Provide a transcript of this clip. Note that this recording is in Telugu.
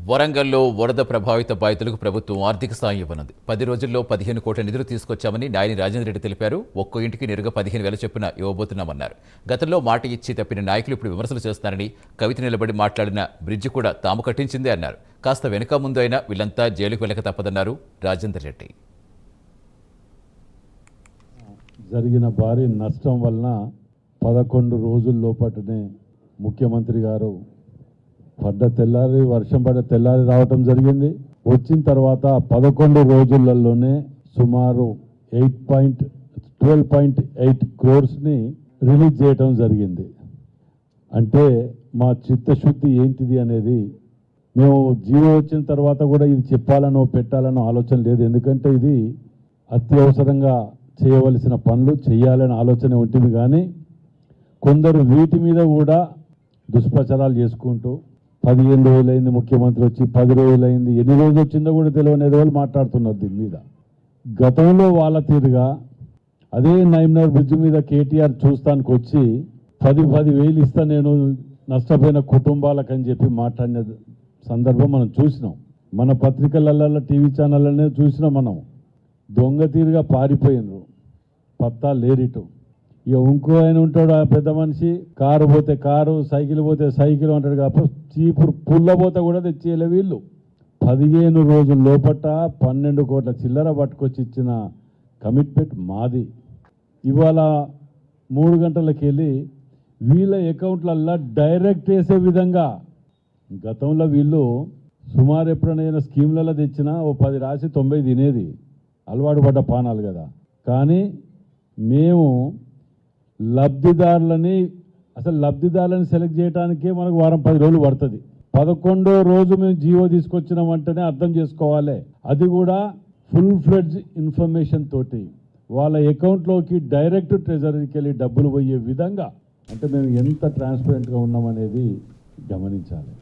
వరంగల్లో వరద ప్రభావిత బాధితులకు ప్రభుత్వం ఆర్థిక సాయం ఇవ్వనుంది. 10 రోజుల్లో 15 కోట్ల నిధులు తీసుకొచ్చామని నాయని రాజేంద్ర రెడ్డి తెలిపారు. ఒక్కో ఇంటికి నేరుగా 15,000 చొప్పున ఇవ్వబోతున్నామన్నారు. గతంలో మాట ఇచ్చి తప్పిన నాయకులు ఇప్పుడు విమర్శలు చేస్తున్నారని, కవిత నిలబడి మాట్లాడిన బ్రిడ్జి కూడా తాము కట్టించిందే అన్నారు. కాస్త వెనుక ముందు అయినా వీళ్ళంతా జైలుకు వెళ్ళక తప్పదన్నారు రాజేంద్ర రెడ్డి. జరిగిన భారీ నష్టం వలన 11 రోజుల లోపటనే ముఖ్యమంత్రి గారు వర్షం పడ్డ తెల్లారి రావటం జరిగింది. వచ్చిన తర్వాత 11 రోజులలోనే సుమారు 12.8 క్రోర్స్ని రిలీజ్ చేయటం జరిగింది. అంటే మా చిత్తశుద్ధి ఏంటిది అనేది మేము జీవో వచ్చిన తర్వాత కూడా ఇది చెప్పాలనో పెట్టాలనో ఆలోచన లేదు. ఎందుకంటే ఇది అత్యవసరంగా చేయవలసిన పనులు చేయాలనే ఆలోచన ఉంటుంది. కానీ కొందరు వీటి మీద కూడా దుష్ప్రచారాలు చేసుకుంటూ 15 రోజులైంది ముఖ్యమంత్రి వచ్చి, 10 రోజులైంది, ఎన్ని రోజులు వచ్చిందో కూడా తెలియని ఏదో వాళ్ళు మాట్లాడుతున్నారు దీని మీద. గతంలో వాళ్ళ తీరుగా అదే నైమ్నగర్ బ్రిడ్జ్ మీద కేటీఆర్ చూస్తానికి వచ్చి 10,000 ఇస్తా నేను నష్టపోయిన కుటుంబాలకని చెప్పి మాట్లాడిన సందర్భం మనం చూసినాం. మన పత్రికలలో టీవీ ఛానళ్ళనే చూసినాం. మనం దొంగ తీరుగా పారిపోయినరు, పత్తా లేరిటు. ఇక ఇంకో ఆయన ఉంటాడు, ఆ పెద్ద మనిషి, కారు పోతే కారు, సైకిల్ పోతే సైకిల్ అంటాడు. కాబట్టి చీపురు పుల్ల పోతే కూడా తెచ్చేయలే వీళ్ళు. 15 రోజుల లోపట 12 కోట్ల చిల్లర పట్టుకొచ్చి ఇచ్చిన కమిట్మెంట్ మాది. ఇవాళ 3 గంటలకు వెళ్ళి వీళ్ళ అకౌంట్లల్లో డైరెక్ట్ వేసే విధంగా, గతంలో వీళ్ళు సుమారు ఎప్పుడైనా స్కీమ్లలో తెచ్చినా ఓ 10 రాసి 90 తినేది అలవాటు పడ్డ పానాలు కదా. కానీ మేము లబ్ధిదారులని సెలెక్ట్ చేయడానికే మనకు వారం 10 రోజులు పడుతుంది. 11వ రోజు మేము జీవో తీసుకొచ్చినామంటేనే అర్థం చేసుకోవాలి. అది కూడా ఫుల్ ఫ్లెడ్జ్ ఇన్ఫర్మేషన్ తోటి వాళ్ళ అకౌంట్లోకి డైరెక్ట్ ట్రెజరీకి వెళ్ళి డబ్బులు పోయే విధంగా, అంటే మేము ఎంత ట్రాన్స్పరెంట్గా ఉన్నామనేది గమనించాలి.